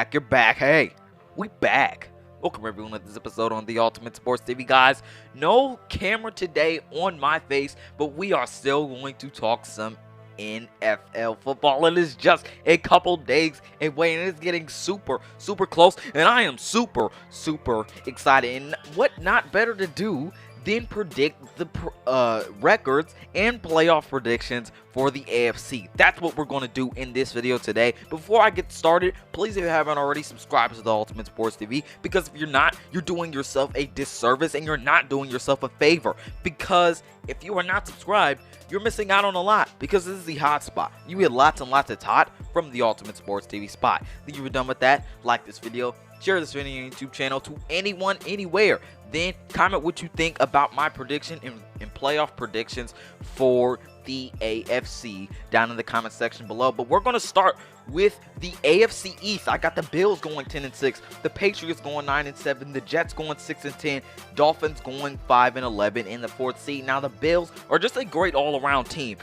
back. You're back. Hey, we back. Welcome everyone to this episode on the Ultimate Sports TV, guys. No camera today on my face, but we are still going to talk some NFL football. It is just a couple days away, and it's getting super close, and I am super excited. And what not better to do than predict the records and playoff predictions for the AFC. That's what we're going to do in this video today. Before I get started, please, if you haven't already, subscribe to the Ultimate Sports TV, because if you're not, you're doing yourself a disservice and you're not doing yourself a favor, because if you are not subscribed, you're missing out on a lot, because this is the hot spot. You get lots and lots of hot from the Ultimate Sports TV spot. Then you're done with that, like this video, share this video on your YouTube channel to anyone, anywhere. Then comment what you think about my prediction and playoff predictions for the AFC down in the comment section below. But we're going to start with the AFC East. I got the Bills going 10-6, the Patriots going 9-7, the Jets going 6-10, Dolphins going 5-11 in the 4th seed. Now the Bills are just a great all-around team.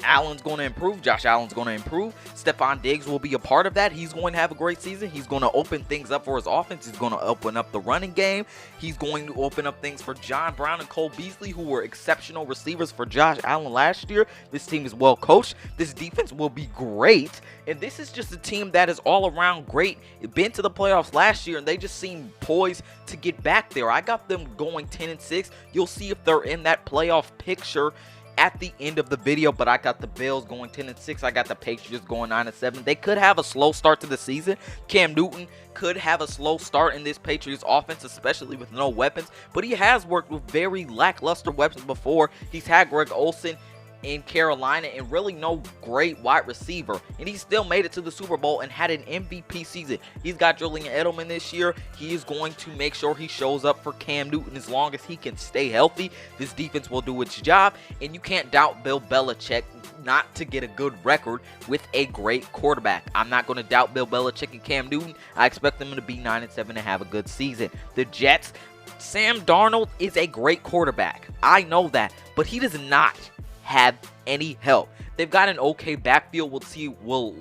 Allen's going to improve. Josh Allen's going to improve. Stephon Diggs will be a part of that. He's going to have a great season. He's going to open things up for his offense. He's going to open up the running game. He's going to open up things for John Brown and Cole Beasley, who were exceptional receivers for Josh Allen last year. This team is well coached. This defense will be great. And this is just a team that is all around great. Been to the playoffs last year, and they just seem poised to get back there. I got them going 10-6. You'll see if they're in that playoff picture at the end of the video, but I got the Bills going 10-6. I got the Patriots going 9-7. They could have a slow start to the season. Cam Newton could have a slow start in this Patriots offense, especially with no weapons, but he has worked with very lackluster weapons before. He's had Greg Olsen in Carolina and really no great wide receiver, and he still made it to the Super Bowl and had an MVP season. He's got Julian Edelman this year. He is going to make sure he shows up for Cam Newton as long as he can stay healthy. This defense will do its job, and you can't doubt Bill Belichick not to get a good record with a great quarterback. I'm not going to doubt Bill Belichick and Cam Newton. I expect them to be 9-7 and have a good season. The Jets, Sam Darnold is a great quarterback. I know that, but he does not have any help. They've got an okay backfield. We'll see what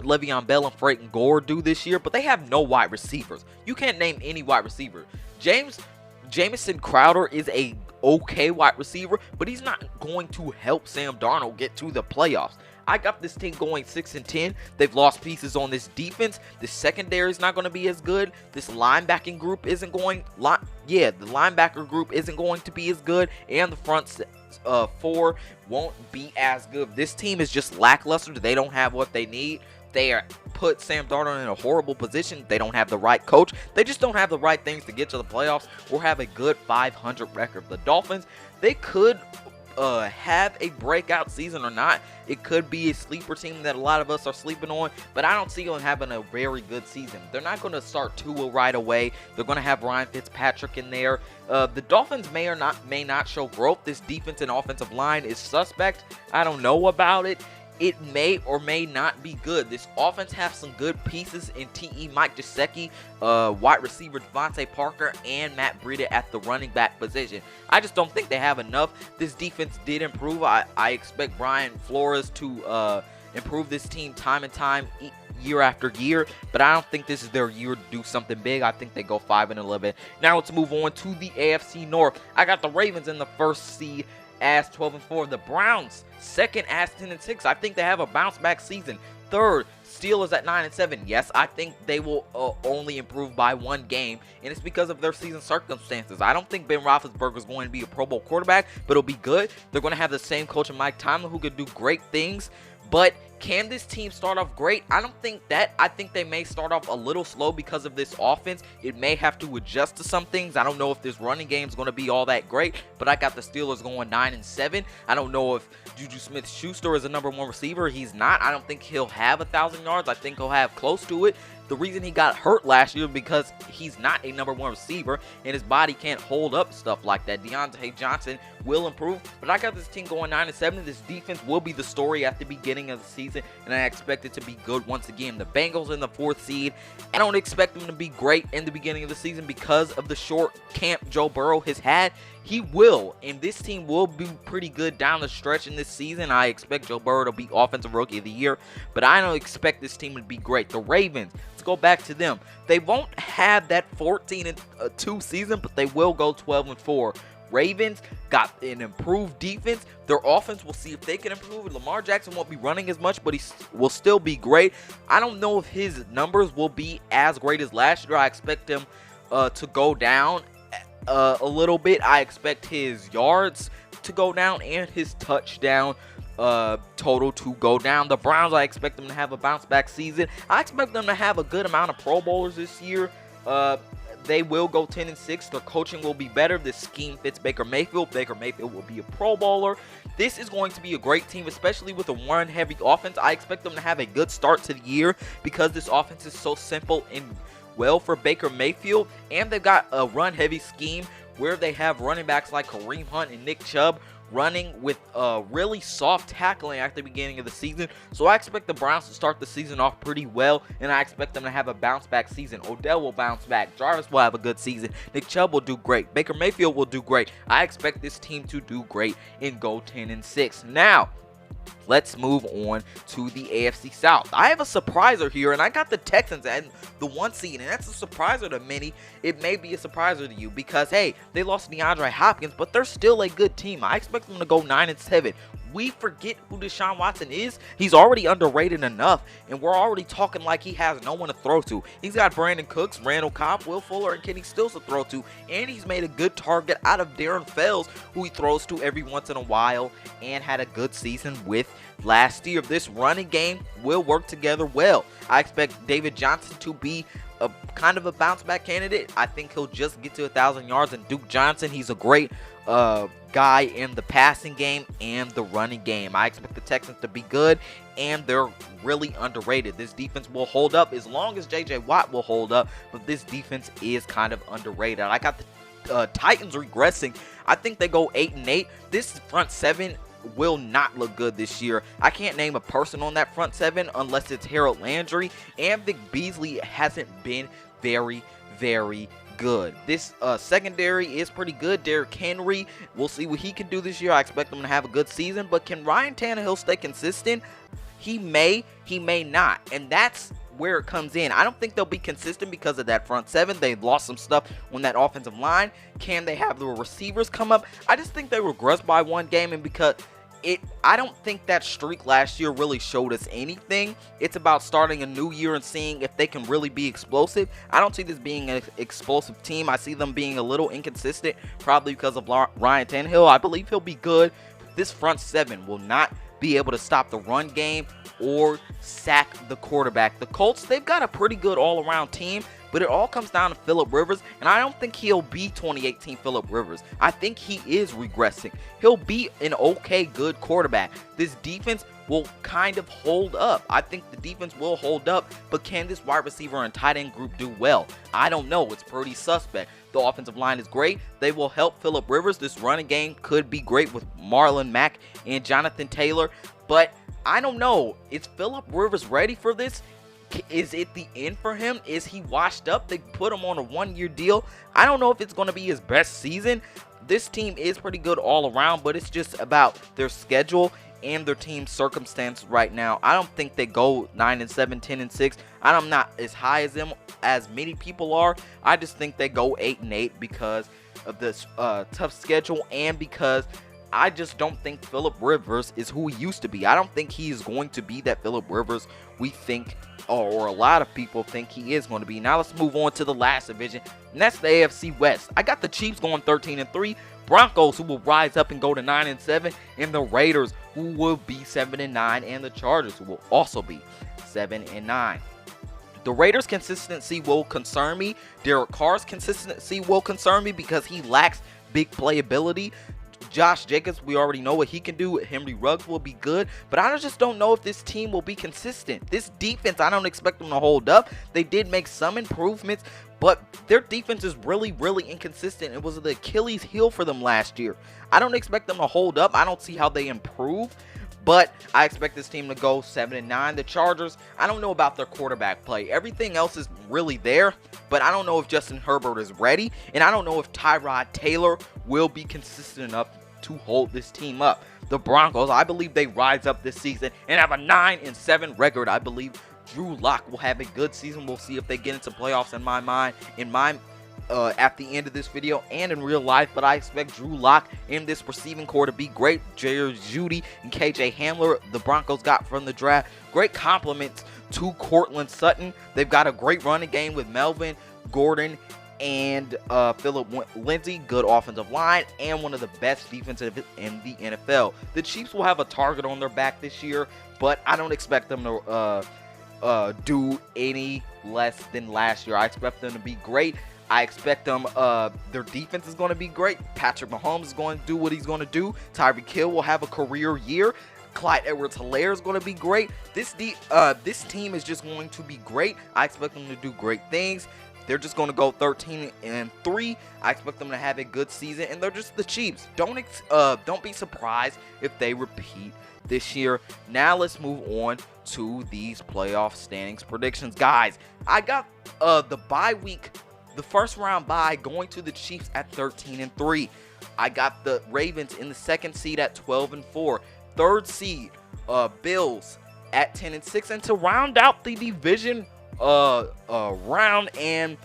Le'Veon Bell and Frank Gore do this year, but they have no wide receivers. You can't name any wide receiver. Jamison Crowder is a okay wide receiver, but he's not going to help Sam Darnold get to the playoffs. I got this team going 6-10. They've lost pieces on this defense. The secondary is not going to be as good. This linebacking group isn't going. The linebacker group isn't going to be as good, and the front four won't be as good. This team is just lackluster. They don't have what they need. They put Sam Darnold in a horrible position. They don't have the right coach. They just don't have the right things to get to the playoffs or have a good 500 record. The Dolphins, they could have a breakout season or not. It could be a sleeper team that a lot of us are sleeping on, but I don't see them having a very good season. They're not going to start Tua right away. They're going to have Ryan Fitzpatrick in there. The Dolphins may not show growth. This defense and offensive line is suspect. I don't know about it. It may or may not be good. This offense has some good pieces in T.E. Mike Gesicki, wide receiver Devontae Parker, and Matt Breida at the running back position. I just don't think they have enough. This defense did improve. I expect Brian Flores to improve this team time and time, year after year, but I don't think this is their year to do something big. I think they go 5-11. Now let's move on to the AFC North. I got the Ravens in the 1st seed as 12-4. The Browns second as 10-6. I think they have a bounce back season. 3rd, Steelers at 9-7. Yes, I think they will only improve by 1 game, and it's because of their season circumstances. I don't think Ben Roethlisberger is going to be a Pro Bowl quarterback, but it'll be good. They're going to have the same coach in Mike Tomlin who could do great things, but can this team start off great? I don't think that. I think they may start off a little slow because of this offense. It may have to adjust to some things. I don't know if this running game is going to be all that great, but I got the Steelers going 9-7. I don't know if Juju Smith-Schuster is a #1 receiver. He's not. I don't think he'll have 1,000 yards. I think he'll have close to it. The reason he got hurt last year because he's not a #1 receiver and his body can't hold up stuff like that. Deandre Johnson will improve, but I got this team going 9-7. This defense will be the story at the beginning of the season, and I expect it to be good once again. The Bengals in the 4th seed. I don't expect them to be great in the beginning of the season because of the short camp Joe Burrow has had. He will, and this team will be pretty good down the stretch in this season. I expect Joe Burrow to be Offensive Rookie of the Year, but I don't expect this team to be great. The Ravens, let's go back to them. They won't have that 14-2 season, but they will go 12-4. Ravens got an improved defense. Their offense, we'll see if they can improve. Lamar Jackson won't be running as much, but he will still be great. I don't know if his numbers will be as great as last year. I expect him to go down a little bit. I expect his yards to go down and his touchdown total to go down. The Browns, I expect them to have a bounce back season. I expect them to have a good amount of Pro Bowlers this year. They will go 10-6. Their coaching will be better. This scheme fits Baker Mayfield. Baker Mayfield will be a Pro Bowler. This is going to be a great team, especially with a run-heavy offense. I expect them to have a good start to the year because this offense is so simple and well for Baker Mayfield. And they've got a run-heavy scheme where they have running backs like Kareem Hunt and Nick Chubb running with really soft tackling at the beginning of the season. So I expect the Browns to start the season off pretty well, and I expect them to have a bounce back season. Odell will bounce back. Jarvis will have a good season. Nick Chubb will do great. Baker Mayfield will do great. I expect this team to do great and go 10-6. Now, let's move on to the AFC South. I have a surpriser here, and I got the Texans at the 1 seed, and that's a surpriser to many. It may be a surpriser to you because, hey, they lost Deandre Hopkins, but they're still a good team. I expect them to go 9-7. We forget who Deshaun Watson is. He's already underrated enough, and we're already talking like he has no one to throw to. He's got Brandon Cooks, Randall Cobb, Will Fuller, and Kenny Stills to throw to, and he's made a good target out of Darren Fells, who he throws to every once in a while, and had a good season with last year. This running game will work together well. I expect David Johnson to be a kind of a bounce back candidate. I think he'll just get to 1,000 yards. And Duke Johnson, he's a great guy in the passing game and the running game. I expect the Texans to be good, and they're really underrated. This defense will hold up as long as J.J. Watt will hold up, but this defense is kind of underrated. I got the Titans regressing. I think they go 8-8. This front seven will not look good this year. I can't name a person on that front seven unless it's Harold Landry, and Vic Beasley hasn't been very good. This secondary is pretty good. Derrick Henry, we'll see what he can do this year. I expect him to have a good season, but can Ryan Tannehill stay consistent? He may not, and that's where it comes in. I don't think they'll be consistent because of that front seven. They've lost some stuff on that offensive line. Can they have the receivers come up? I just think they regressed by one game, and because I don't think that streak last year really showed us anything. It's about starting a new year and seeing if they can really be explosive. I don't see this being an explosive team. I see them being a little inconsistent, probably because of Ryan Tannehill. I believe he'll be good. This front seven will not be able to stop the run game or sack the quarterback. The Colts, they've got a pretty good all-around team, but it all comes down to Phillip Rivers, and I don't think he'll be 2018 Phillip Rivers. I think he is regressing. He'll be an okay, good quarterback. This defense will kind of hold up. I think the defense will hold up, but can this wide receiver and tight end group do well? I don't know. It's pretty suspect. The offensive line is great. They will help Phillip Rivers. This running game could be great with Marlon Mack and Jonathan Taylor, but I don't know. Is Phillip Rivers ready for this? Is it the end for him? Is he washed up? They put him on a one-year deal. I don't know if it's going to be his best season. This team is pretty good all around, but it's just about their schedule and their team's circumstances right now. I don't think they go 9-7, 10-6. I'm not as high as them as many people are. I just think they go 8-8 because of this tough schedule, and because I just don't think Phillip Rivers is who he used to be. I don't think he is going to be that Phillip Rivers we think, or a lot of people think he is going to be. Now let's move on to the last division, and that's the AFC West. I got the Chiefs going 13-3, Broncos who will rise up and go to 9-7, and the Raiders who will be 7-9, and the Chargers who will also be 7-9. The Raiders' consistency will concern me. Derek Carr's consistency will concern me because he lacks big playability. Josh Jacobs, we already know what he can do. Henry Ruggs will be good, but I just don't know if this team will be consistent. This defense, I don't expect them to hold up. They did make some improvements, but their defense is really inconsistent. It was the Achilles heel for them last year. I don't expect them to hold up. I don't see how they improve, But I expect this team to go 7-9. The Chargers, I don't know about their quarterback play. Everything else is really there, but I don't know if Justin Herbert is ready, and I don't know if Tyrod Taylor will be consistent enough to hold this team up. The Broncos, I believe they rise up this season and have a 9-7 record. I believe Drew Lock will have a good season. We'll see if they get into playoffs in my mind, at the end of this video and in real life, but I expect Drew Lock in this receiving core to be great. Jerry Jeudy and KJ Hamler, the Broncos got from the draft. Great compliments to Cortland Sutton. They've got a great running game with Melvin Gordon and Philip Lindsay. Good offensive line and one of the best defensive in the NFL. The Chiefs will have a target on their back this year, but I don't expect them to do any less than last year. I expect them to be great. I expect them, their defense is going to be great. Patrick Mahomes is going to do what he's going to do. Tyreek Hill will have a career year. Clyde Edwards-Helaire is going to be great. This team is just going to be great. I expect them to do great things. They're just going to go 13-3. I expect them to have a good season, and they're just the Chiefs. Don't be surprised if they repeat this year. Now let's move on to these playoff standings predictions, guys. I got the bye week. The first round bye going to the Chiefs at 13-3. I got the Ravens in the second seed at 12-4. Third seed, Bills at 10-6. And to round out the division round and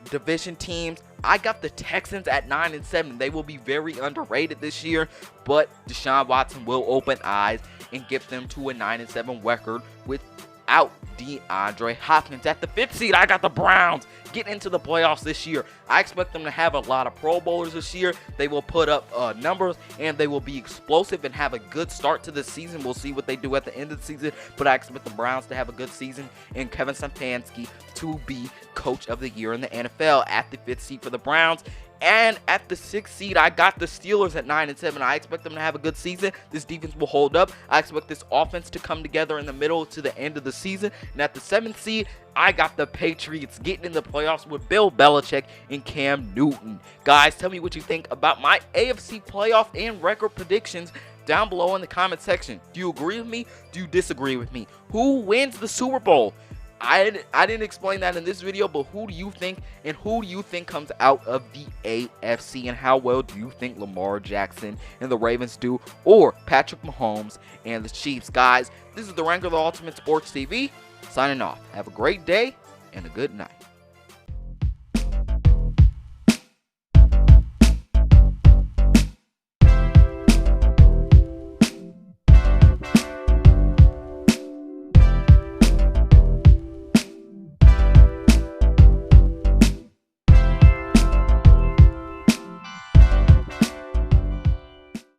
division teams, I got the Texans at 9-7. They will be very underrated this year, but Deshaun Watson will open eyes and get them to a 9-7 record without DeAndre Hopkins. At the fifth seed, I got the Browns getting into the playoffs this year. I expect them to have a lot of Pro Bowlers this year. They will put up numbers, and they will be explosive and have a good start to the season. We'll see what they do at the end of the season, but I expect the Browns to have a good season and Kevin Stefanski to be Coach of the Year in the NFL. At the fifth seed for the Browns. And at the sixth seed, I got the Steelers at 9-7. I expect them to have a good season. This defense will hold up. I expect this offense to come together in the middle to the end of the season. And at the seventh seed, I got the Patriots getting in the playoffs with Bill Belichick and Cam Newton. Guys, tell me what you think about my AFC playoff and record predictions down below in the comment section. Do you agree with me? Do you disagree with me? Who wins the Super Bowl? I didn't explain that in this video, but who do you think, and who do you think comes out of the AFC, and how well do you think Lamar Jackson and the Ravens do, or Patrick Mahomes and the Chiefs? Guys, this is the Rank of the Ultimate Sports TV, signing off. Have a great day and a good night.